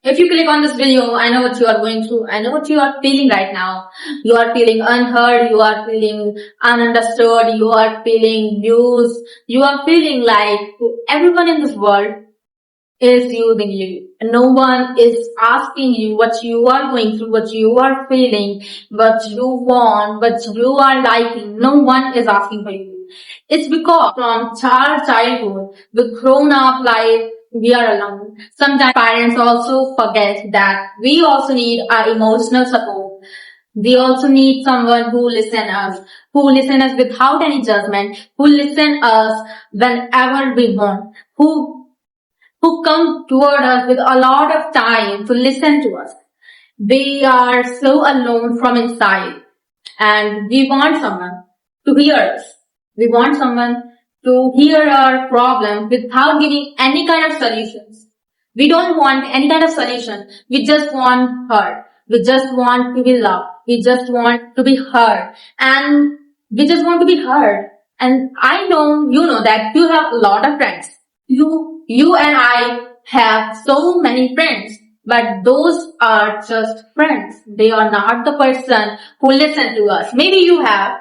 If you click on this video, I know what you are going through. I know what you are feeling right now. You are feeling unheard. You are feeling ununderstood. You are feeling used. You are feeling like everyone in this world is using you. No one is asking you what you are going through, what you are feeling, what you want, what you are liking. No one is asking for you. It's because from our childhood, we grown up like we are alone. Sometimes parents also forget that we also need our emotional support. We also need someone who listen us without any judgment, who listen us whenever we want, who come toward us with a lot of time to listen to us. We are so alone from inside and we want someone to hear us. We want someone to hear our problem without giving any kind of solutions. We don't want any kind of solution. We just want heard. We just want to be loved. We just want to be heard. And we just want to be heard. And I know, you know that you have a lot of friends. You and I have so many friends, but those are just friends. They are not the person who listen to us. Maybe you have,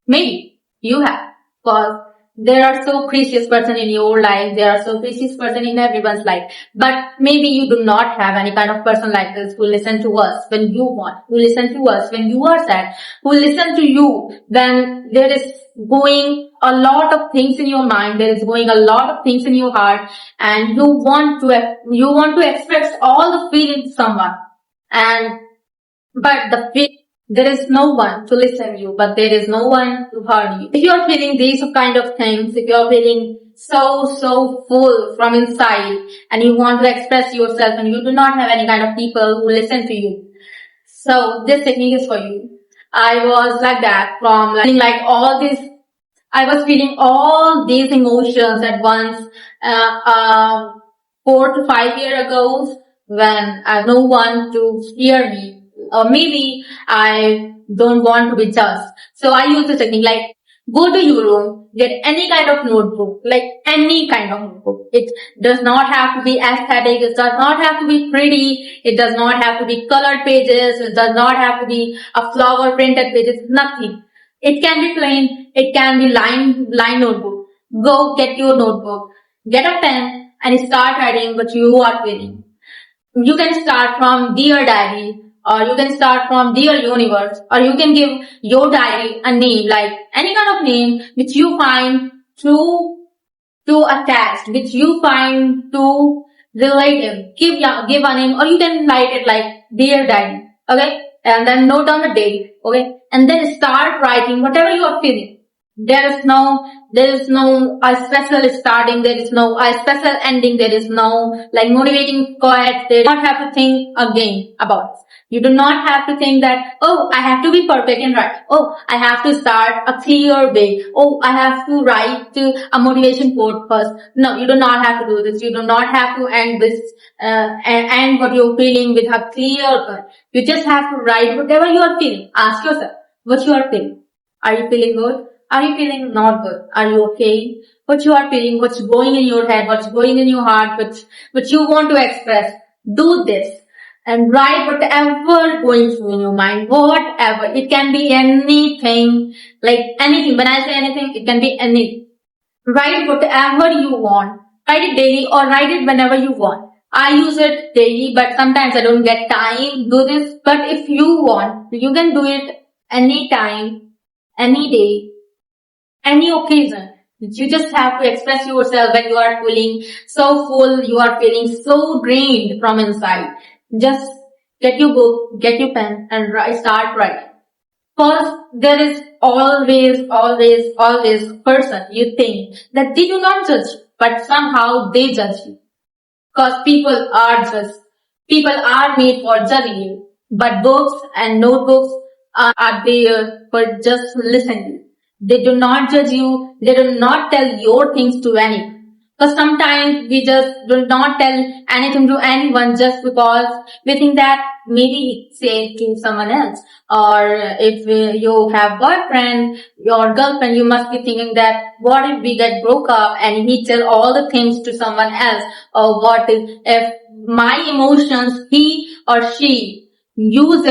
because there are so precious person in your life. There are so precious person in everyone's life. But maybe you do not have any kind of person like this who listen to us when you want, who listen to us when you are sad, who listen to you when there is going a lot of things in your mind, there is going a lot of things in your heart, and you want to express all the feelings to someone. And but there is no one to listen to you, but there is no one to hear you. If you are feeling these kind of things, if you are feeling so full from inside and you want to express yourself and you do not have any kind of people who listen to you, so this technique is for you. I was like that from like all this. I was feeling all these emotions at once, 4 to 5 years ago when I have no one to hear me. Or maybe I don't want to be judged. So I use this technique like go to your room, get any kind of notebook, like any kind of notebook. It does not have to be aesthetic, it does not have to be pretty, it does not have to be colored pages, it does not have to be a flower printed pages, nothing. It can be plain, it can be line notebook. Go get your notebook, get a pen and start writing what you are feeling. You can start from Dear Diary, or you can start from Dear Universe, or you can give your diary a name, like any kind of name which you find too attached, which you find too relative. Give a name, or you can write it like Dear Diary, okay? And then note down the date, okay? And then start writing whatever you are feeling. There is no a special starting, there is no a special ending, there is no like motivating quote. They don't have to think again about it. You do not have to think that, oh, I have to be perfect and right. Oh, I have to start a clear way. Oh, I have to write a motivation quote first. No, you do not have to do this. You do not have to end this, end what you're feeling with a clear cut. You just have to write whatever you are feeling. Ask yourself what you are feeling. Are you feeling good? Are you feeling not good? Are you okay? What you are feeling, what's going in your head, what's going in your heart, what you want to express. Do this and write whatever going through in your mind, whatever. It can be anything, like anything. When I say anything, it can be anything. Write whatever you want. Write it daily or write it whenever you want. I use it daily, but sometimes I don't get time to do this. But if you want, you can do it anytime, any day, any occasion. You just have to express yourself when you are feeling so full, you are feeling so drained from inside. Just get your book, get your pen and start writing. First, there is always person you think that they do not judge you, but somehow they judge you. Cause people are made for judging you. But books and notebooks are there for just listening. They do not judge you. They do not tell your things to anyone. Because sometimes we just do not tell anything to anyone just because we think that maybe say it to someone else. Or if you have boyfriend, your girlfriend, you must be thinking that what if we get broke up and he tell all the things to someone else? Or what if my emotions, he or she use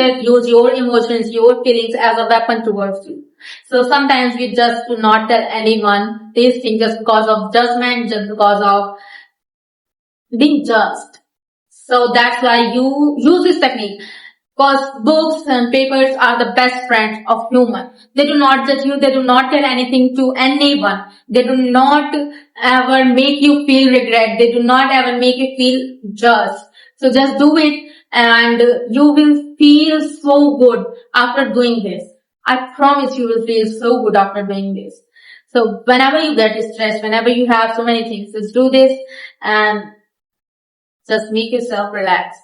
your emotions, your feelings as a weapon towards you. So sometimes we just do not tell anyone these things just because of judgment, just because of being just. So that's why you use this technique. Because books and papers are the best friends of human. They do not judge you. They do not tell anything to anyone. They do not ever make you feel regret. They do not ever make you feel just. So just do it and you will feel so good after doing this. I promise you will feel so good after doing this. So whenever you get stressed, whenever you have so many things, just do this and just make yourself relaxed.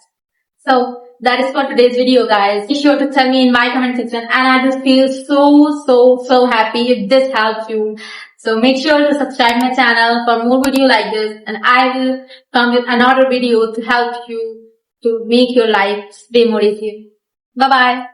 So that is for today's video, guys. Be sure to tell me in my comment section, and I just feel so happy if this helps you. So make sure to subscribe my channel for more video like this, and I will come with another video to help you to make your life stay more easy. Bye bye.